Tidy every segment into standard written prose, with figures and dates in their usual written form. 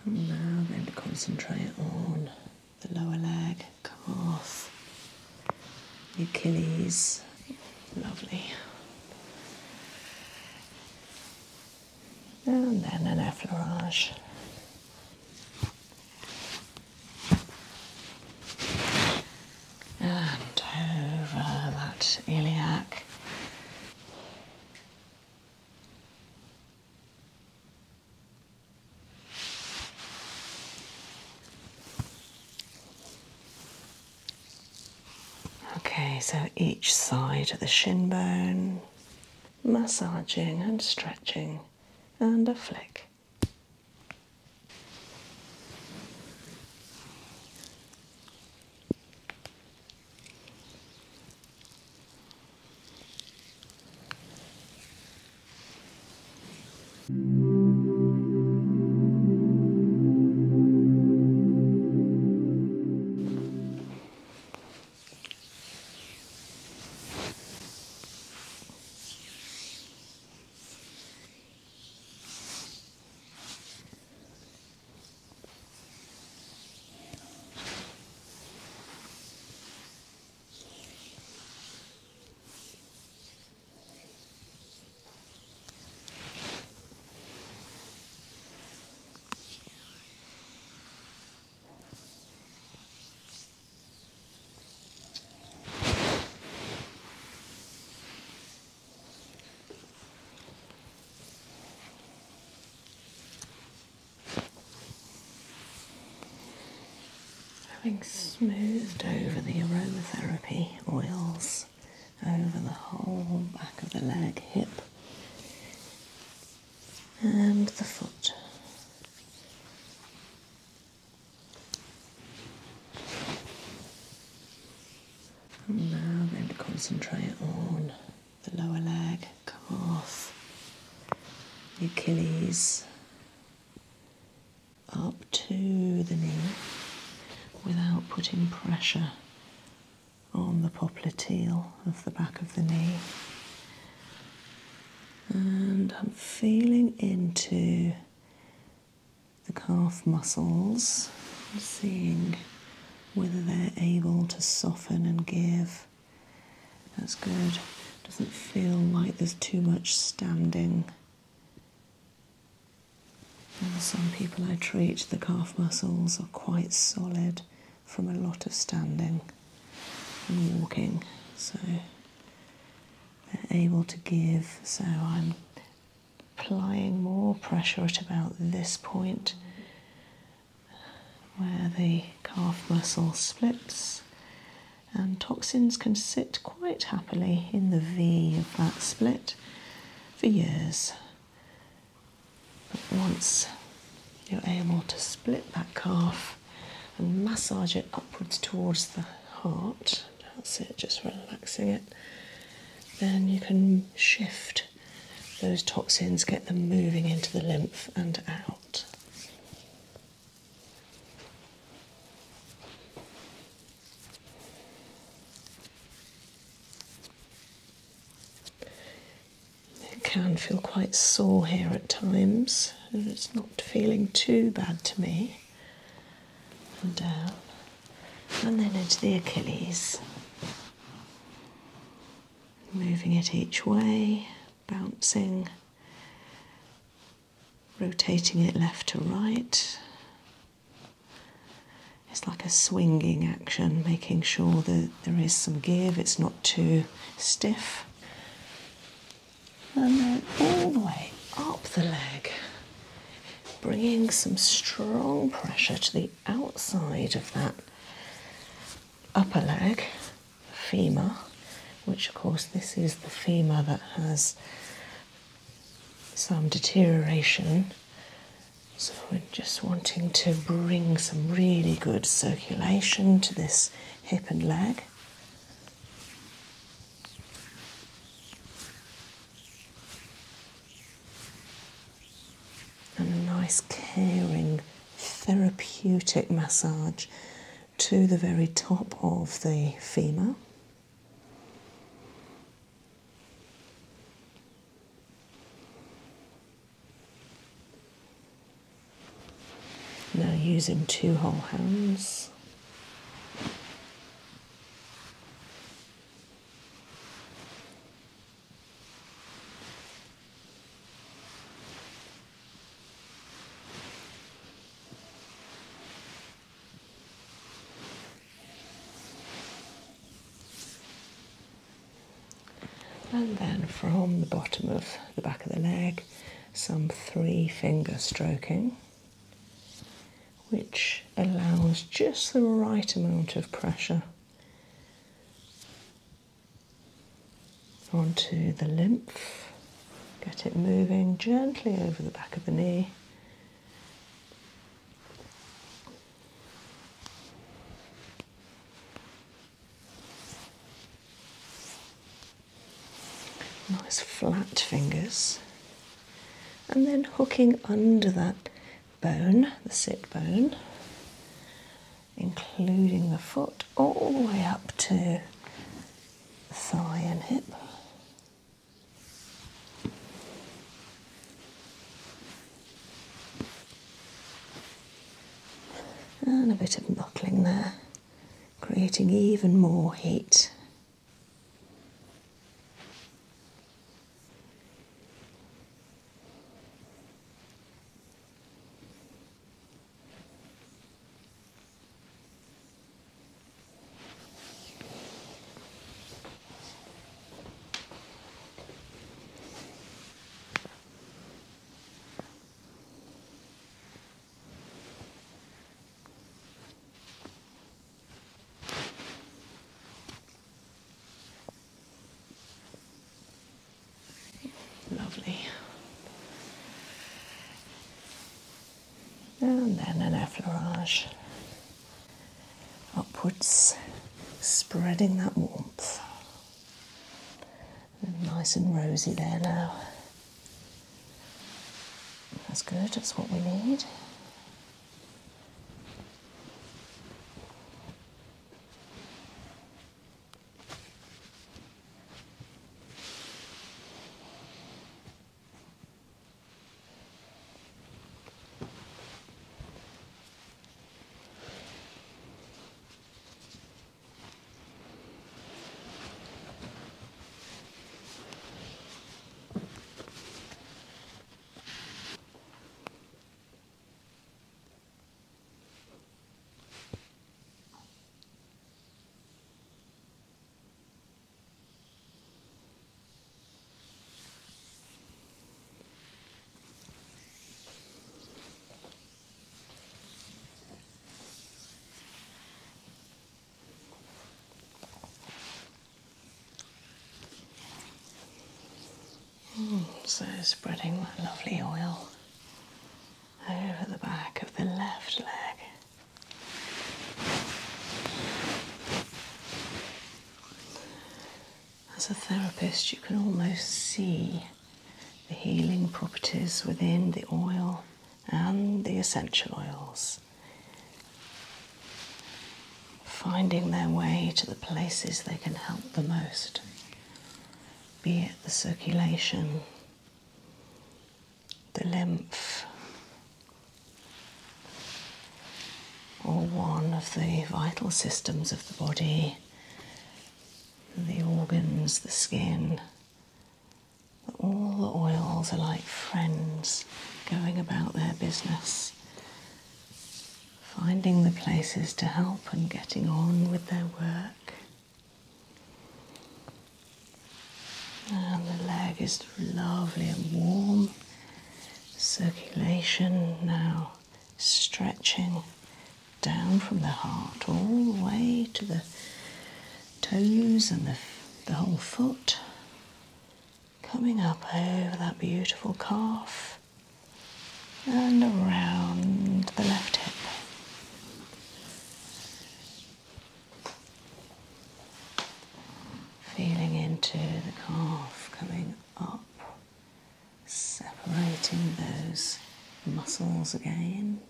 And now I'm going to concentrate on the lower leg, calf, the Achilles. Lovely. And then an effleurage. And over that iliac. Okay, so each side of the shin bone, massaging and stretching, and a flick. Having smoothed over the aromatherapy oils over the whole back of the leg, hip, and the foot. And now I'm going to concentrate on the lower leg, calf, the Achilles, up to the knee, without putting pressure on the popliteal of the back of the knee. And I'm feeling into the calf muscles, seeing whether they're able to soften and give. That's good. Doesn't feel like there's too much standing. And some people I treat, the calf muscles are quite solid from a lot of standing and walking, so they're able to give. So I'm applying more pressure at about this point where the calf muscle splits, and toxins can sit quite happily in the V of that split for years. But once you're able to split that calf and massage it upwards towards the heart, that's it, just relaxing it, then you can shift those toxins, get them moving into the lymph and out. It can feel quite sore here at times, and it's not feeling too bad to me. And down, and then into the Achilles. Moving it each way, bouncing, rotating it left to right. It's like a swinging action, making sure that there is some give, it's not too stiff. And then all the way up the leg, bringing some strong pressure to the outside of that upper leg, femur, which of course this is the femur that has some deterioration. So we're just wanting to bring some really good circulation to this hip and leg. And a nice caring, therapeutic massage to the very top of the femur. Now using 2 whole hands. And then from the bottom of the back of the leg, some 3-finger stroking, which allows just the right amount of pressure onto the lymph. Get it moving gently over the back of the knee. Nice flat fingers, and then hooking under that bone, the sit bone, including the foot all the way up to the thigh and hip. And a bit of knuckling there, creating even more heat. Lovely. And then an effleurage upwards, spreading that warmth. Nice and rosy there now. That's good, that's what we need. So spreading that lovely oil over the back of the left leg. As a therapist, you can almost see the healing properties within the oil and the essential oils, finding their way to the places they can help the most, be it the circulation, the lymph, or one of the vital systems of the body, the organs, the skin. All the oils are like friends going about their business, finding the places to help and getting on with their work. And the leg is lovely and warm. Circulation now stretching down from the heart all the way to the toes and the whole foot, coming up over that beautiful calf and around the left hip. Feeling into the calf, coming up, separating those muscles again.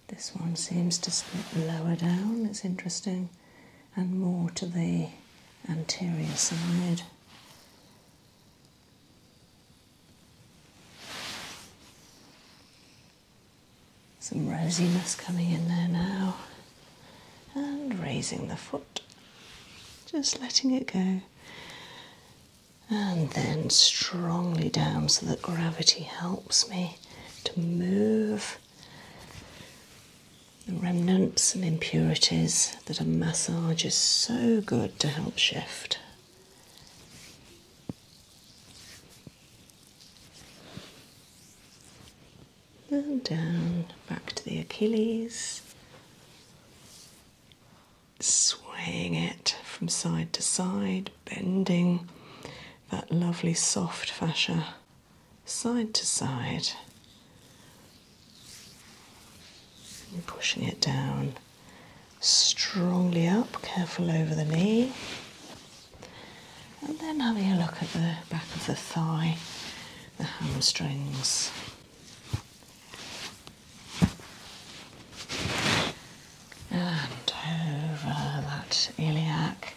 This one seems to split lower down, it's interesting, and more to the anterior side. Some rosiness coming in there now, and raising the foot, just letting it go, and then strongly down so that gravity helps me to move the remnants and impurities that a massage is so good to help shift. And down, back to the Achilles, swaying it from side to side, bending that lovely soft fascia side to side, and pushing it down strongly up, careful over the knee, and then having a look at the back of the thigh, the hamstrings. And over that iliac.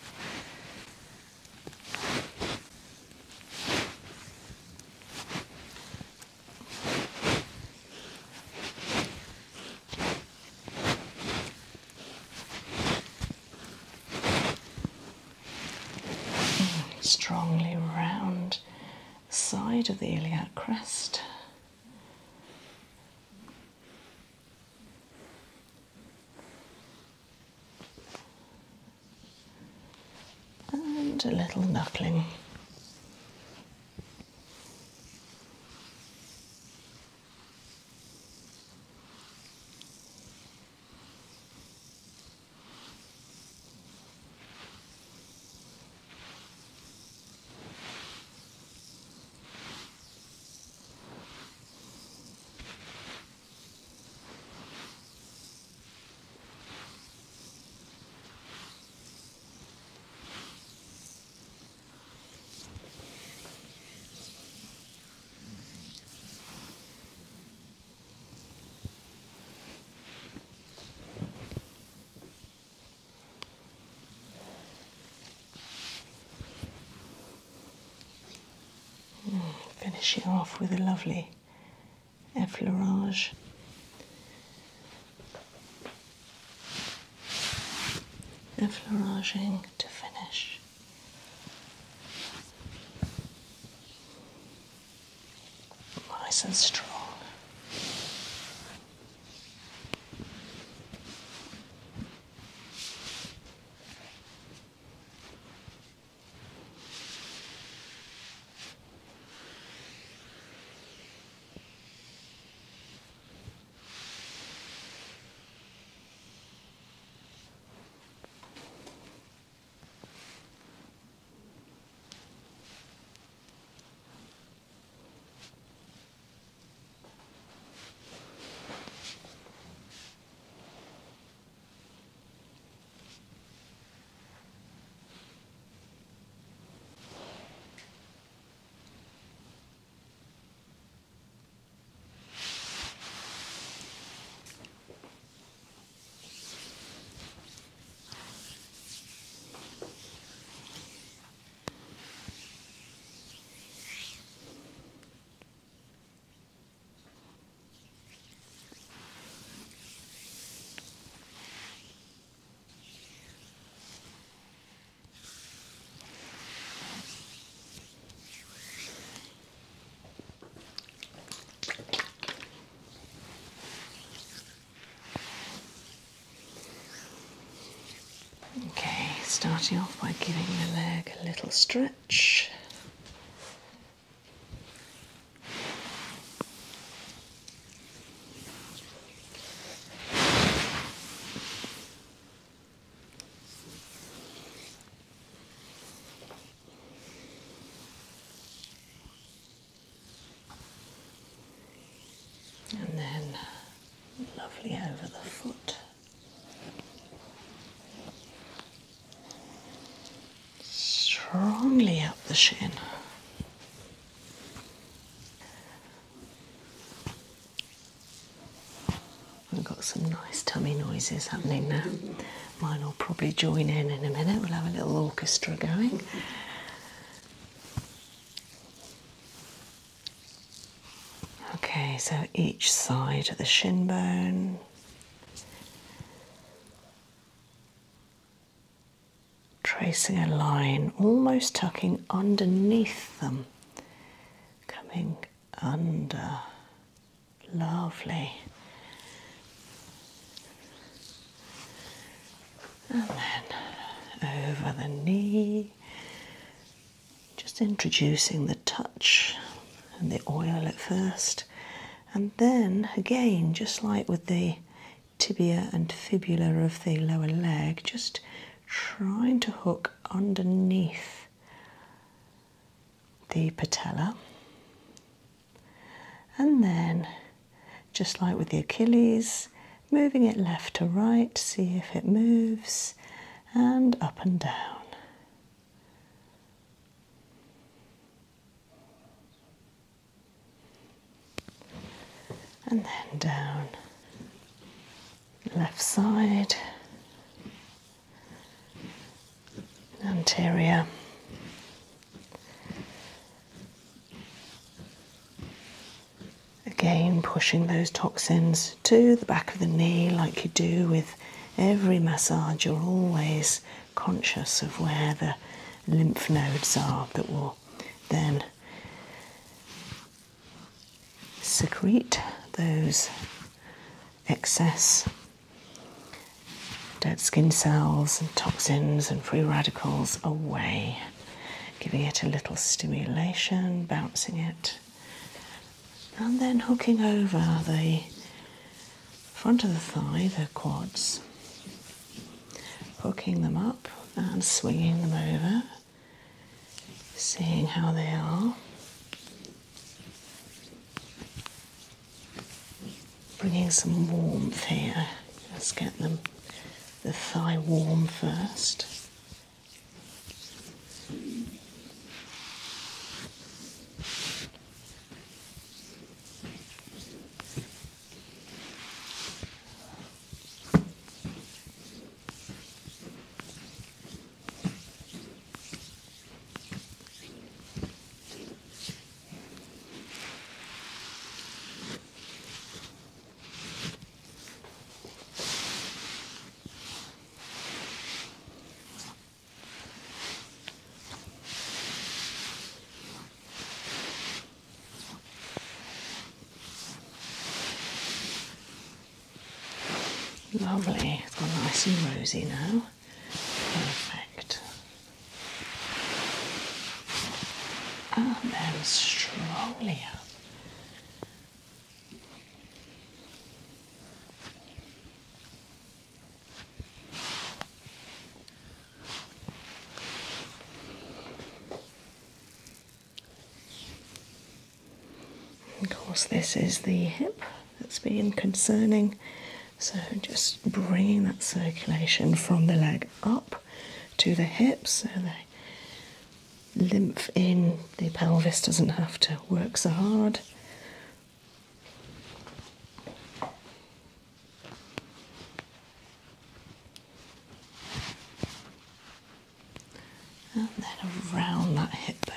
Strongly round the side of the iliac crest. And a little knuckling. Finishing off with a lovely effleurage. Effleuraging to finish. Nice and strong. Okay, starting off by giving the leg a little stretch. And then lovely over the foot. Strongly up the shin. We've got some nice tummy noises voices happening now. Mine will probably join in a minute. We'll have a little orchestra going. Okay, so each side of the shin bone. Tracing a line, almost tucking underneath them. Coming under. Lovely. And then over the knee. Just introducing the touch and the oil at first. And then again, just like with the tibia and fibula of the lower leg, just trying to hook underneath the patella. And then, just like with the Achilles, moving it left to right, see if it moves, and up and down. And then down, left side, anterior, again pushing those toxins to the back of the knee like you do with every massage. You're always conscious of where the lymph nodes are that will then secrete those excess dead skin cells and toxins and free radicals away, giving it a little stimulation, bouncing it, and then hooking over the front of the thigh, the quads, hooking them up and swinging them over, seeing how they are. Bringing some warmth here. Let's get them, the thigh warm first. Lovely, it's gone nice and rosy now. Perfect. And then strongly up. Of course, this is the hip that's been concerning. So just bringing that circulation from the leg up to the hips so the lymph in the pelvis doesn't have to work so hard. And then around that hip bone.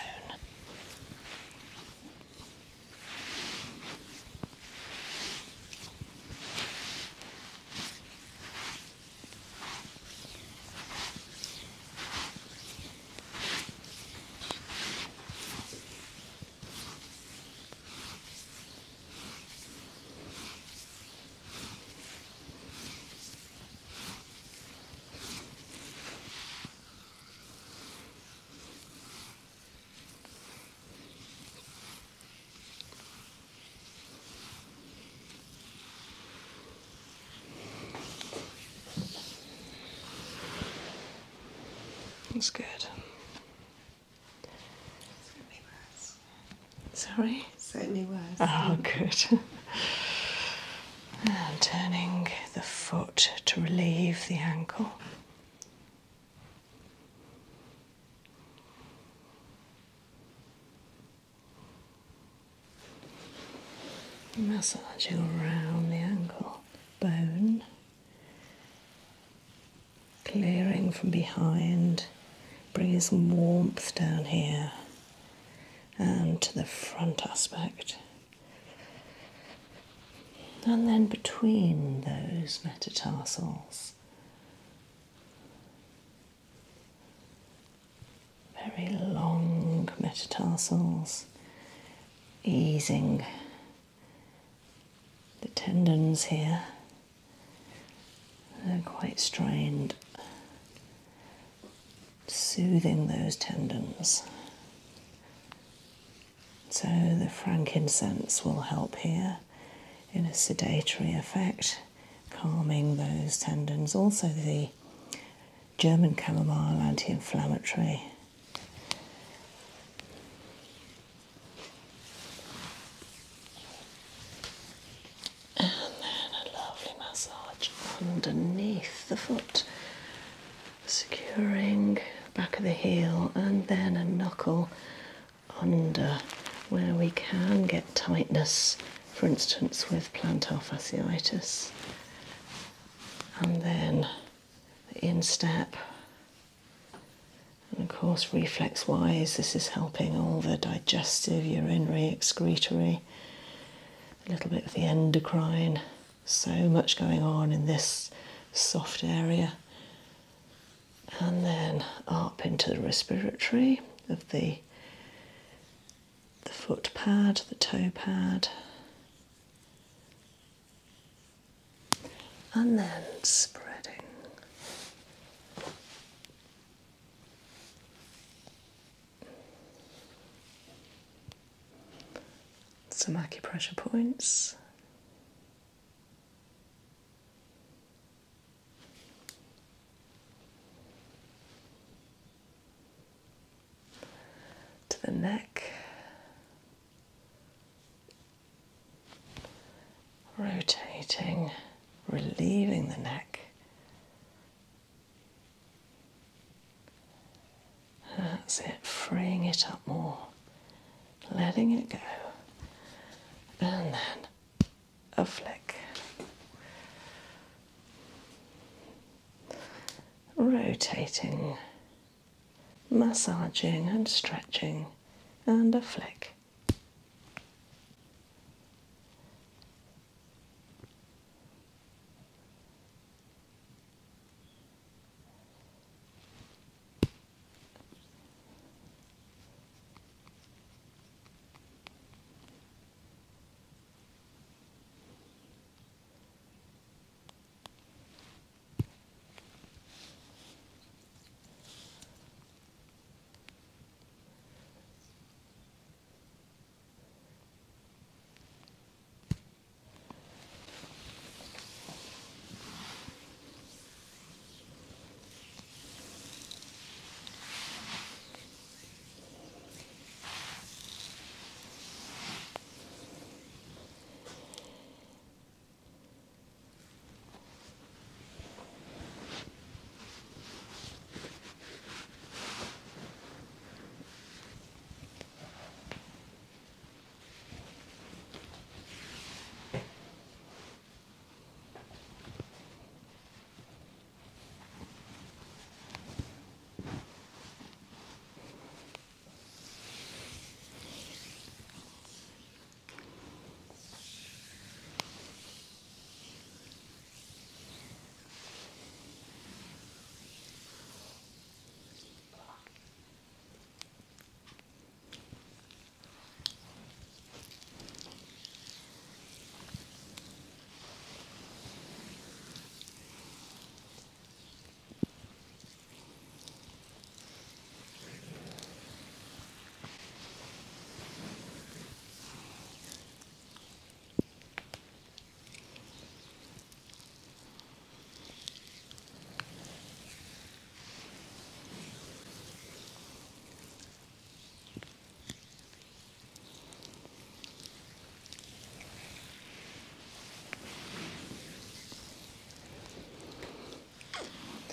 That's good. Sorry? Certainly worse. Oh, good. And turning the foot to relieve the ankle. Massaging around the ankle bone. clearing from behind, bringing some warmth down here and to the front aspect. And then between those metatarsals, very long metatarsals, easing the tendons here. They're quite strained, soothing those tendons. So the frankincense will help here in a sedatory effect, calming those tendons. Also the German chamomile anti-inflammatory. And then a lovely massage underneath the foot, securing back of the heel, and then a knuckle under where we can get tightness, for instance with plantar fasciitis. And then the instep. And of course, reflex-wise, this is helping all the digestive, urinary, excretory, a little bit of the endocrine. So much going on in this soft area. And then up into the respiratory of the foot pad, the toe pad. And then spreading. Some acupressure points. To the neck. Rotating, relieving the neck. That's it, freeing it up more, letting it go. And then a flick. Rotating, massaging and stretching, and a flick.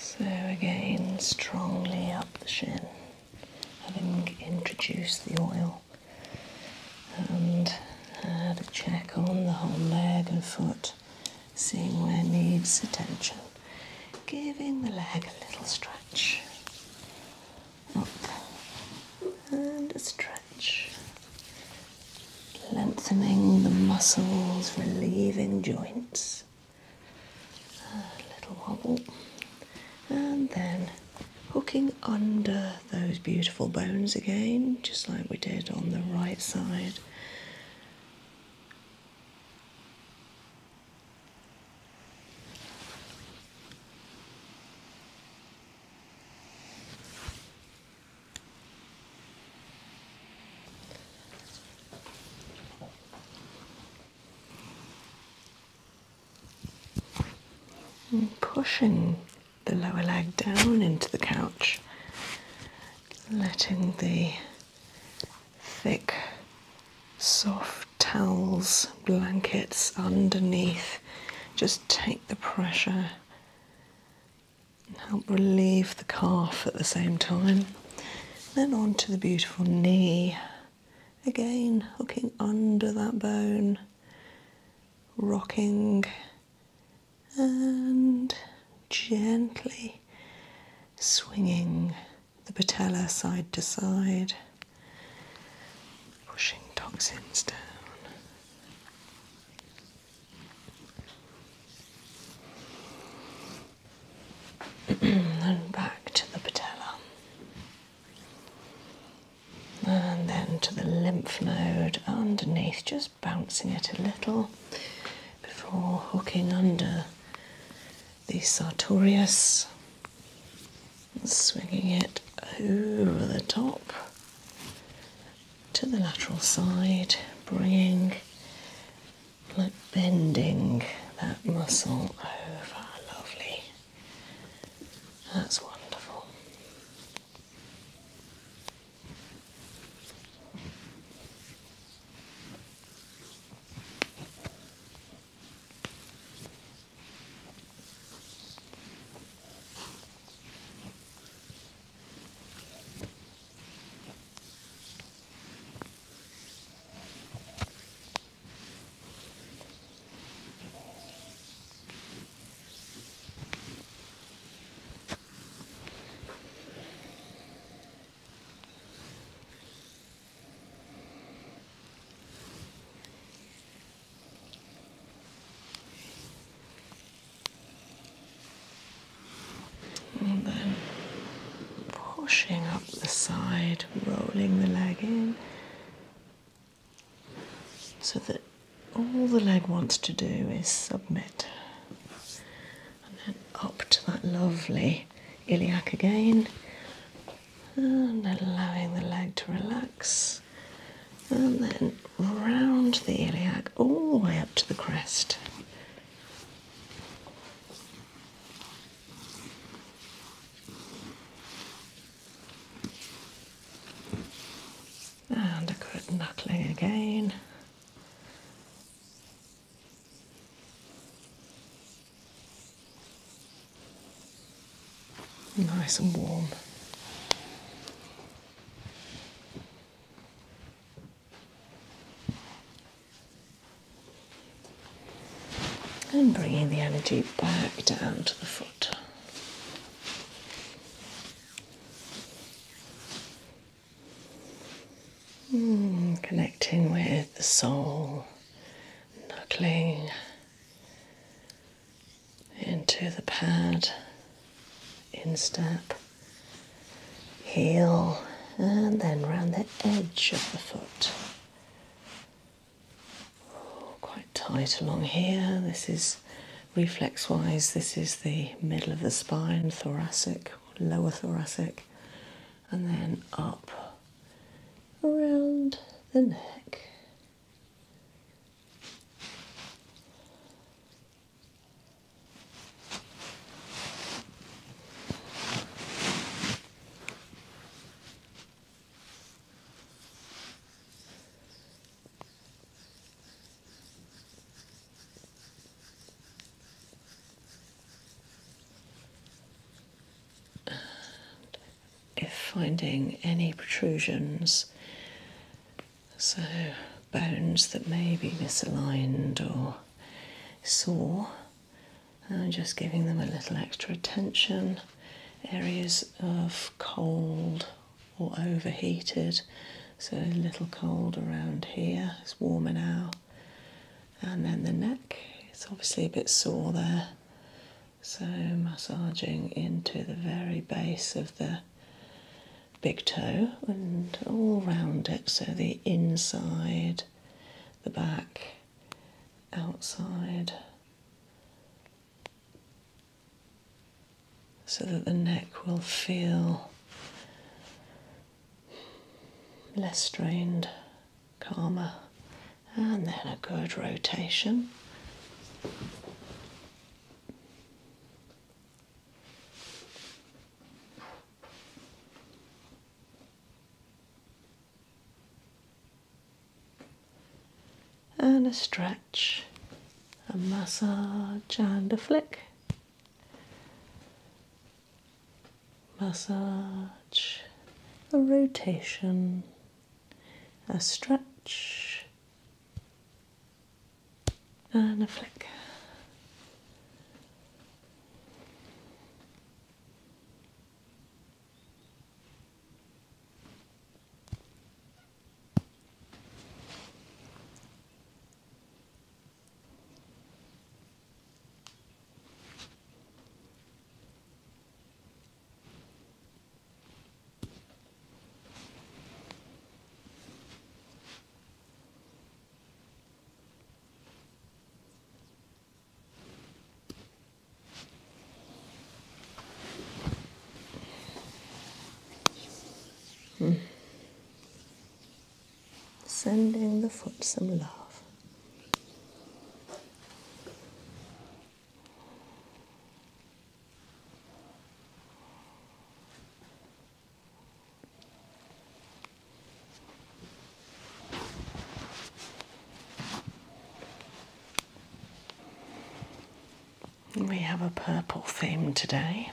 So again, strongly up the shin, having introduced the oil, and had a check on the whole leg and foot, seeing where needs attention. giving the leg a little stretch. Up and a stretch. Lengthening the muscles, relieving joints. A little wobble. And then hooking under those beautiful bones again, just like we did on the right side. And pushing the lower leg down into the couch, letting the thick, soft towels, blankets underneath just take the pressure and help relieve the calf at the same time. Then onto the beautiful knee, again hooking under that bone, rocking and gently swinging the patella side to side, pushing toxins down. And back to the patella. And then to the lymph node underneath, just bouncing it a little before hooking under the sartorius, swinging it over the top to the lateral side, bringing, like bending that muscle over. Lovely. That's wonderful. And then pushing up the side, rolling the leg in, so that all the leg wants to do is submit. And then up to that lovely iliac again, and allowing the leg to relax. And then round the iliac all the way up to the crest. And a good knuckling again. Nice and warm. And bringing the energy back down to the foot. Connecting with the soul, knuckling into the pad, instep, heel, and then round the edge of the foot. Quite tight along here. This is reflex-wise, this is the middle of the spine, thoracic, lower thoracic, and then up around the neck. If finding any protrusions, so bones that may be misaligned or sore, and just giving them a little extra attention. Areas of cold or overheated, so a little cold around here, it's warmer now. And then the neck, it's obviously a bit sore there, so massaging into the very base of the big toe and all round it, so the inside, the back, outside, so that the neck will feel less strained, calmer, and then a good rotation. And a stretch, a massage and a flick. Massage, a rotation, a stretch, and a flick. Sending the foot some love. We have a purple theme today.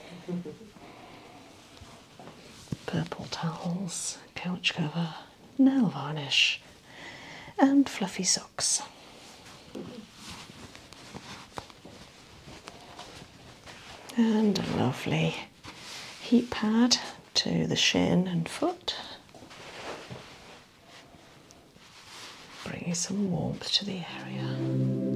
Purple towels, couch cover, nail varnish, and fluffy socks. And a lovely heat pad to the shin and foot, bringing some warmth to the area.